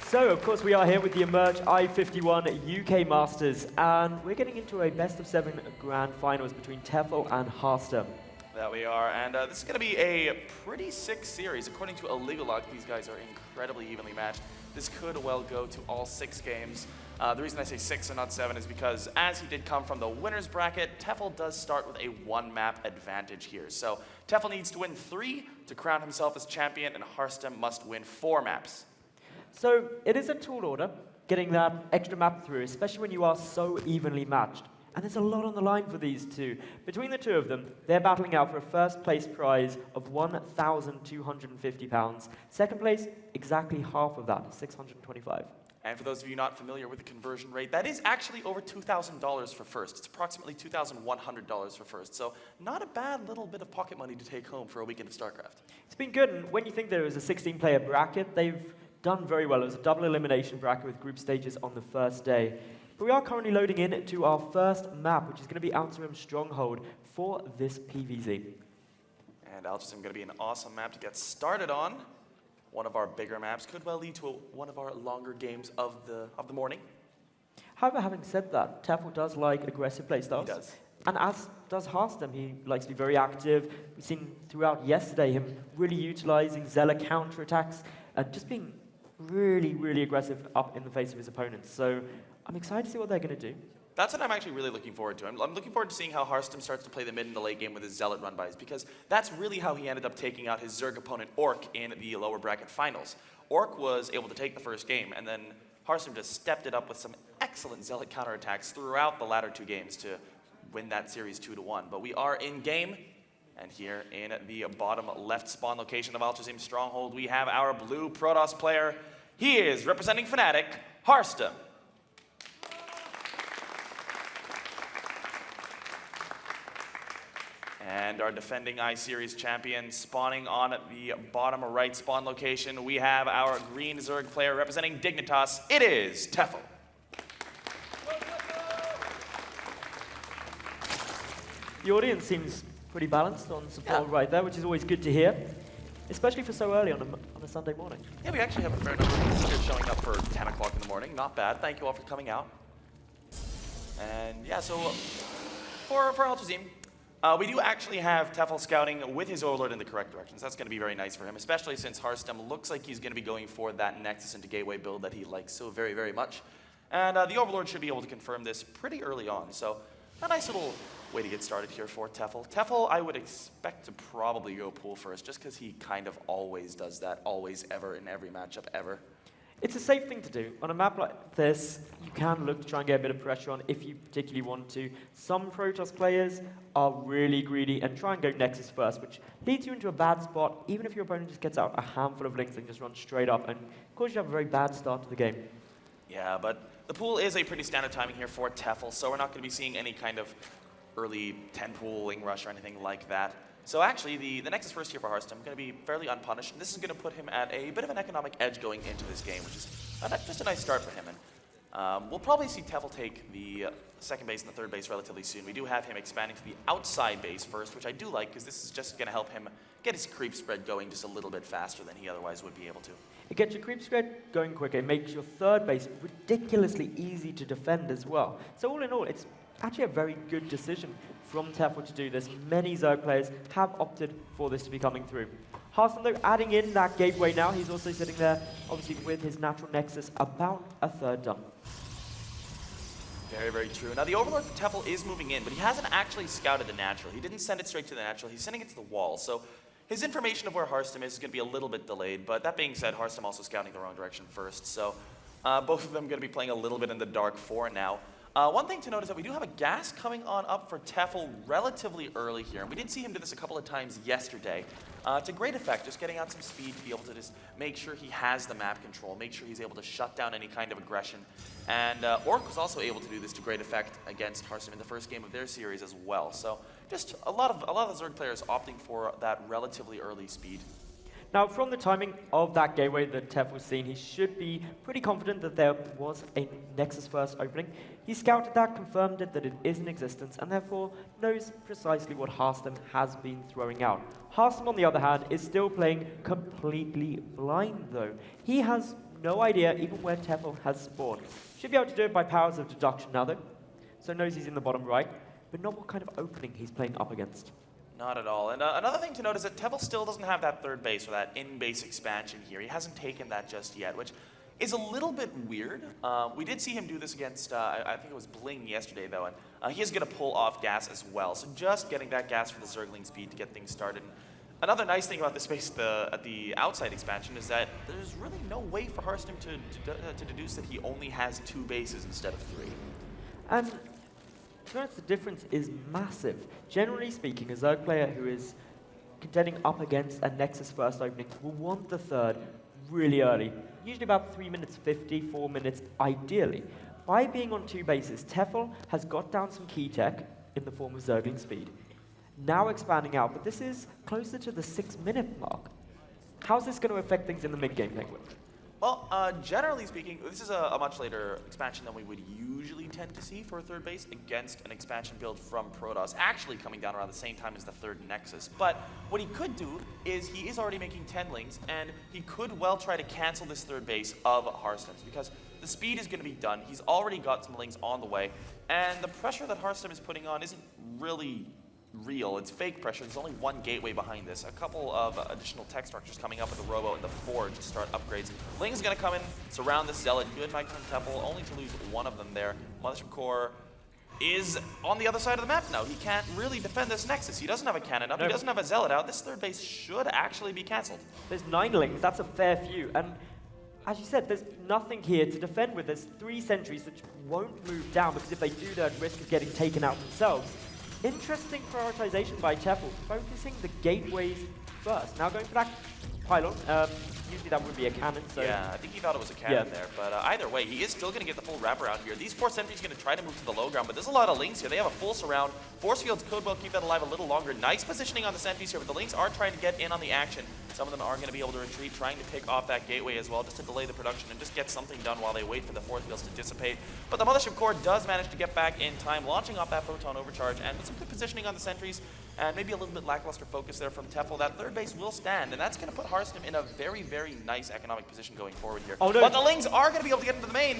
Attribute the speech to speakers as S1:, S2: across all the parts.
S1: So, of course, we are here with the Emerge I51 UK Masters, and we're getting into a best-of-7 grand finals between dTefel and Harstem.
S2: That we are, and this is going to be a pretty sick series. According to Illegal Lock, these guys are incredibly evenly matched. This could well go to all 6 games. The reason I say 6 and not 7 is because, as he did come from the winner's bracket, dTefel does start with a 1-map advantage here. So dTefel needs to win 3 to crown himself as champion, and Harstem must win 4 maps.
S1: So it is a tall order, getting that extra map through, especially when you are so evenly matched. And there's a lot on the line for these two. Between the two of them, they're battling out for a first place prize of £1,250. Second place, exactly half of that, $625.
S2: And for those of you not familiar with the conversion rate, that is actually over $2,000 for first. It's approximately $2,100 for first. So not a bad little bit of pocket money to take home for a weekend of StarCraft.
S1: It's been good, and when you think there was a 16-player bracket, they've done very well. It was a double elimination bracket with group stages on the first day. But we are currently loading in to our first map, which is going to be Outer Stronghold for this PvZ.
S2: And Alchemist is going to be an awesome map to get started on. One of our bigger maps could well lead to one of our longer games of the morning.
S1: However, having said that, dTefel does like aggressive playstyles.
S2: He does.
S1: And as does Harstem, he likes to be very active. We've seen throughout yesterday him really utilizing Zealot counterattacks and just being really, really aggressive up in the face of his opponents. So I'm excited to see what they're going to do.
S2: That's what I'm actually really looking forward to. I'm looking forward to seeing how Harstem starts to play the mid and the late game with his Zealot run-bys, because that's really how he ended up taking out his Zerg opponent Orc in the lower bracket finals. Orc was able to take the first game, and then Harstem just stepped it up with some excellent Zealot counterattacks throughout the latter 2 games to win that series 2-1. But we are in game, and here in the bottom left spawn location of Emerge Stronghold, we have our blue Protoss player. He is representing FnaticHarstem. And our defending I-Series champion spawning on the bottom right spawn location, we have our green Zerg player representing Dignitas. It is dTefel.
S1: The audience seems pretty balanced on support right there, which is always good to hear, especially for so early on a Sunday morning.
S2: Yeah, we actually have a fair number of people here showing up for 10 o'clock in the morning. Not bad. Thank you all for coming out. And yeah, so for Alchazim, we do actually have dTefel scouting with his Overlord in the correct directions. That's going to be very nice for him, especially since Harstem looks like he's going to be going for that Nexus into Gateway build that he likes so very, very much. And the Overlord should be able to confirm this pretty early on. So a nice little way to get started here for dTefel. dTefel, I would expect to probably go pool first, just because he kind of always does that, always, ever, in every matchup, ever.
S1: It's a safe thing to do. On a map like this, you can look to try and get a bit of pressure on if you particularly want to. Some Protoss players are really greedy and try and go Nexus first, which leads you into a bad spot, even if your opponent just gets out a handful of links and just runs straight up and causes you to have a very bad start to the game.
S2: Yeah, but the pool is a pretty standard timing here for dTefel, so we're not going to be seeing any kind of early 10 pool wing rush or anything like that. So actually, the Nexus first here for Harstem going to be fairly unpunished, and this is going to put him at a bit of an economic edge going into this game, which is just a nice start for him. And we'll probably see dTefel take the second base and the third base relatively soon. We do have him expanding to the outside base first, which I do like, because this is just going to help him get his creep spread going just a little bit faster than he otherwise would be able to.
S1: It gets your creep spread going quicker. It makes your third base ridiculously easy to defend as well. So all in all, it's actually a very good decision from dTefel to do this. Many Zerg players have opted for this to be coming through. Harstem, though, adding in that gateway now. He's also sitting there, obviously, with his natural Nexus about a third done.
S2: Very, very true. Now, the Overlord for dTefel is moving in, but he hasn't actually scouted the natural. He didn't send it straight to the natural. He's sending it to the wall. So his information of where Harstem is going to be a little bit delayed. But that being said, Harstem also scouting the wrong direction first. So both of them going to be playing a little bit in the dark for now. One thing to note is that we do have a gas coming on up for dTefel relatively early here. And we did see him do this a couple of times yesterday. To great effect, just getting out some speed to be able to just make sure he has the map control, make sure he's able to shut down any kind of aggression. And Orc was also able to do this to great effect against Harstem in the first game of their series as well. So just a lot of the Zerg players opting for that relatively early speed.
S1: Now, from the timing of that gateway that dTefel's seen, he should be pretty confident that there was a Nexus first opening. He scouted that, confirmed it, that it is in existence, and therefore knows precisely what Harstem has been throwing out. Harstem, on the other hand, is still playing completely blind, though. He has no idea even where dTefel has spawned. Should be able to do it by powers of deduction now, though. So knows he's in the bottom right, but not what kind of opening he's playing up against.
S2: Not at all. And another thing to note is that dTefel still doesn't have that third base or that in-base expansion here. He hasn't taken that just yet, which is a little bit weird. We did see him do this against, I think it was Bling yesterday, though, and he is going to pull off gas as well. So just getting that gas for the Zergling speed to get things started. Another nice thing about this space at the outside expansion is that there's really no way for Harstem to deduce that he only has 2 bases instead of 3.
S1: And to be honest, the difference is massive. Generally speaking, a Zerg player who is contending up against a Nexus first opening will want the third really early, usually about 3 minutes 50, 4 minutes ideally. By being on 2 bases, dTefel has got down some key tech in the form of Zergling speed. Now expanding out, but this is closer to the 6-minute mark. How's this going to affect things in the mid-game, Penguin?
S2: Well, generally speaking, this is a much later expansion than we would usually tend to see for a third base against an expansion build from Protoss, actually coming down around the same time as the third Nexus. But what he could do is he is already making 10 lings, and he could well try to cancel this third base of Harstem's, because the speed is going to be done. He's already got some lings on the way, and the pressure that Harstem is putting on isn't really real. It's fake pressure. There's only one gateway behind this. A couple of additional tech structures coming up with the Robo and the Forge to start upgrades. Ling is going to come in, surround this Zealot. Good Mike from Temple, only to lose one of them there. Mothership Core is on the other side of the map now. He can't really defend this Nexus. He doesn't have a cannon up. He doesn't have a Zealot out. This third base should actually be cancelled.
S1: There's 9 lings. That's a fair few. And as you said, there's nothing here to defend with. There's 3 sentries that won't move down, because if they do, they're at risk of getting taken out themselves. Interesting prioritization by dTefel, focusing the gateways first. Now going for that pylon. Usually that would be a cannon, so...
S2: Yeah, I think he thought it was a cannon there, but either way, he is still going to get the full wraparound here. These 4 sentries going to try to move to the low ground, but there's a lot of lings here. They have a full surround. Force fields could well keep that alive a little longer. Nice positioning on the sentries here, but the lings are trying to get in on the action. Some of them are going to be able to retreat, trying to pick off that gateway as well, just to delay the production and just get something done while they wait for the force fields to dissipate. But the Mothership Core does manage to get back in time, launching off that Photon Overcharge, and with some good positioning on the sentries, and maybe a little bit lackluster focus there from dTefel, that third base will stand, and that's going to put Harstem in a very, very nice economic position going forward here.
S1: Oh, no.
S2: But the lings are going to be able to get into the main.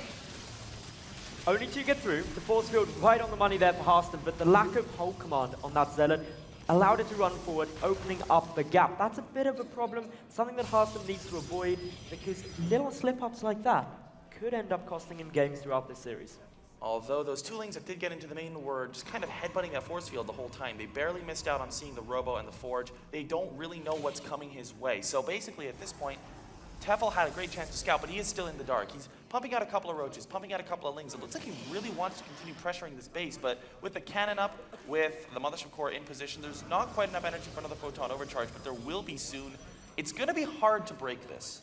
S1: Only 2 get through. The force field right on the money there for Harstem, but the lack of hold command on that Zealot allowed it to run forward, opening up the gap. That's a bit of a problem, something that Harstem needs to avoid, because little slip-ups like that could end up costing him games throughout this series.
S2: Although those 2 lings that did get into the main were just kind of headbutting that force field the whole time. They barely missed out on seeing the Robo and the Forge. They don't really know what's coming his way. So basically at this point, dTefel had a great chance to scout, but he is still in the dark. He's pumping out a couple of roaches, pumping out a couple of lings. It looks like he really wants to continue pressuring this base, but with the cannon up, with the Mothership Core in position, there's not quite enough energy for another Photon Overcharge, but there will be soon. It's going to be hard to break this.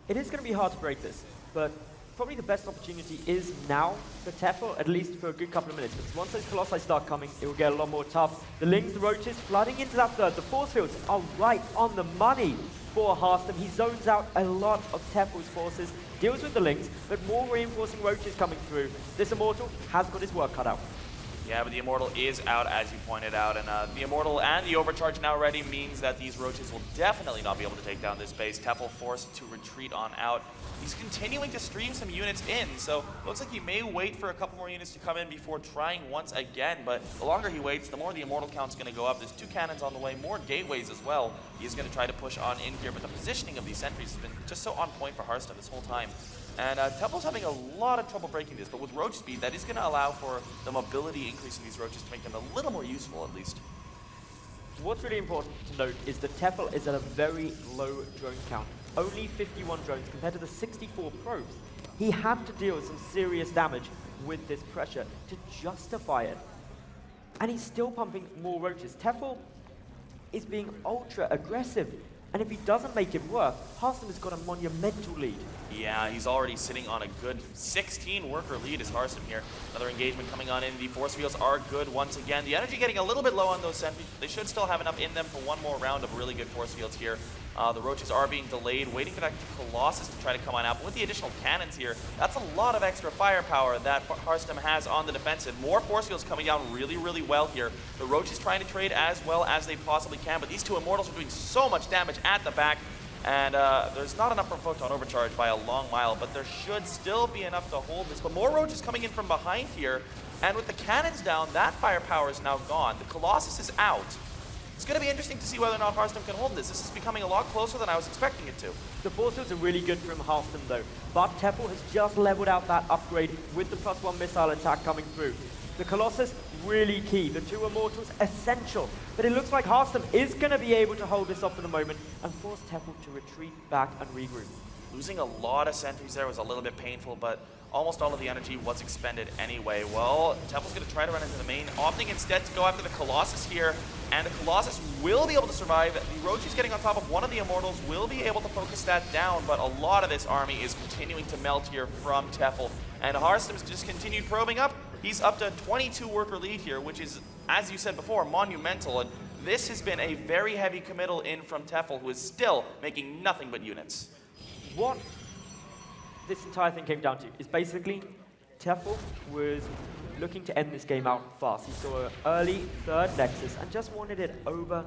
S1: It is going to be hard to break this, but probably the best opportunity is now for dTefel, at least for a good couple of minutes, because once those Colossi start coming, it will get a lot more tough. The lings, the roaches, flooding into that third. The force fields are right on the money for Harstem. He zones out a lot of dTefel's forces, deals with the lings, but more reinforcing roaches coming through. This Immortal has got his work cut out.
S2: Yeah, but the Immortal is out, as you pointed out, and the Immortal and the Overcharge now ready means that these roaches will definitely not be able to take down this base. dTefel forced to retreat on out. He's continuing to stream some units in, so looks like he may wait for a couple more units to come in before trying once again, but the longer he waits, the more the Immortal count's going to go up. There's 2 cannons on the way, more gateways as well. He's going to try to push on in here, but the positioning of these sentries has been just so on point for Harstem this whole time. And dTefel's having a lot of trouble breaking this, but with roach speed, that is going to allow for the mobility increase in these roaches to make them a little more useful, at least.
S1: What's really important to note is that dTefel is at a very low drone count. Only 51 drones compared to the 64 probes. He had to deal with some serious damage with this pressure to justify it. And he's still pumping more roaches. dTefel is being ultra aggressive. And if he doesn't make it work, Harstem has got a monumental lead.
S2: Yeah, he's already sitting on a good 16 worker lead as Harstem here. Another engagement coming on in. The force fields are good once again. The energy getting a little bit low on those sentries. They should still have enough in them for one more round of really good force fields here. The roaches are being delayed, waiting for that Colossus to try to come on out. But with the additional cannons here, that's a lot of extra firepower that Harstem has on the defensive. More force fields coming down really, really well here. The roaches trying to trade as well as they possibly can, but these 2 Immortals are doing so much damage at the back. And there's not enough for Photon Overcharge by a long mile, but there should still be enough to hold this. But more roaches coming in from behind here, and with the cannons down, that firepower is now gone. The Colossus is out. It's going to be interesting to see whether or not Harstem can hold this. This is becoming a lot closer than I was expecting it to.
S1: The force fields are really good from Harstem though, but dTefel has just leveled out that upgrade with the +1 missile attack coming through. The Colossus, really key. The 2 Immortals, essential. But it looks like Harstem is going to be able to hold this off for the moment and force dTefel to retreat back and regroup.
S2: Losing a lot of sentries there was a little bit painful, but almost all of the energy was expended anyway. Well, dTefel's going to try to run into the main, opting instead to go after the Colossus here, and the Colossus will be able to survive. The Roaches getting on top of one of the Immortals will be able to focus that down, but a lot of this army is continuing to melt here from dTefel, and Harstem's just continued probing up. He's up to 22 worker lead here, which is, as you said before, monumental, and this has been a very heavy committal in from dTefel, who is still making nothing but units.
S1: What this entire thing came down to is basically dTefel was looking to end this game out fast. He saw an early third Nexus and just wanted it over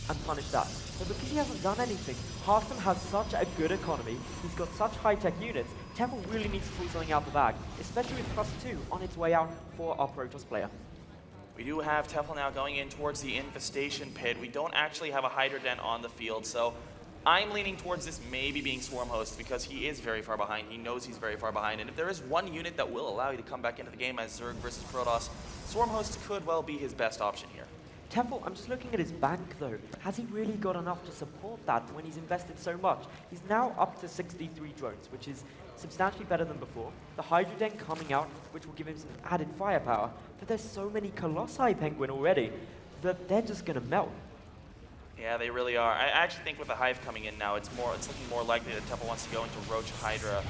S1: and punish that. But because he hasn't done anything, Harstem has such a good economy, he's got such high-tech units, dTefel really needs to pull something out the bag, especially with +2 on its way out for our Protoss player.
S2: We do have dTefel now going in towards the Infestation Pit. We don't actually have a Hydra Den on the field, so I'm leaning towards this maybe being Swarm Host because he is very far behind. He knows he's very far behind. And if there is one unit that will allow you to come back into the game as Zerg versus Protoss, Swarm Host could well be his best option here.
S1: dTefel, I'm just looking at his bank though. Has he really got enough to support that when he's invested so much? He's now up to 63 drones, which is substantially better than before. The Hydra Den coming out, which will give him some added firepower. But there's so many Colossi Penguin already that they're just going to melt.
S2: Yeah, they really are. I actually think with the Hive coming in now, it's looking more likely that dTefel wants to go into Roach Hydra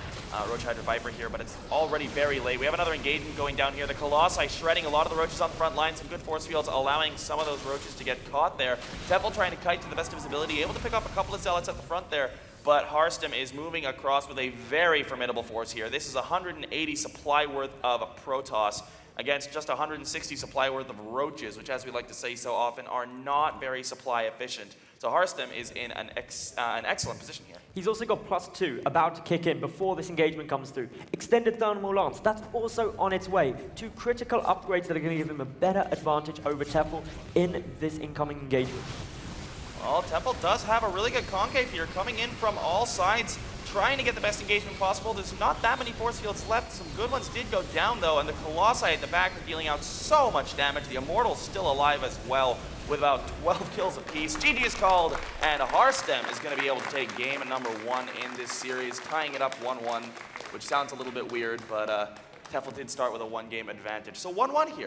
S2: Viper here, but it's already very late. We have another engagement going down here. The Colossi shredding a lot of the Roaches on the front line, some good force fields, allowing some of those Roaches to get caught there. dTefel trying to kite to the best of his ability, able to pick up a couple of Zealots at the front there, but Harstem is moving across with a very formidable force here. This is 180 supply worth of Protoss against just 160 supply worth of Roaches, which, as we like to say so often, are not very supply efficient. So Harstem is in an excellent position here.
S1: He's also got +2 about to kick in before this engagement comes through. Extended Thermal Lance, that's also on its way. 2 critical upgrades that are going to give him a better advantage over dTefel in this incoming engagement.
S2: Well, dTefel does have a really good concave here, coming in from all sides, trying to get the best engagement possible. There's not that many force fields left. Some good ones did go down, though, and the Colossi at the back are dealing out so much damage. The Immortal's still alive as well, with about 12 kills apiece. GG is called, and Harstem is going to be able to take game number 1 in this series, tying it up 1-1, which sounds a little bit weird, but dTefel did start with a 1-game advantage. So 1-1 here.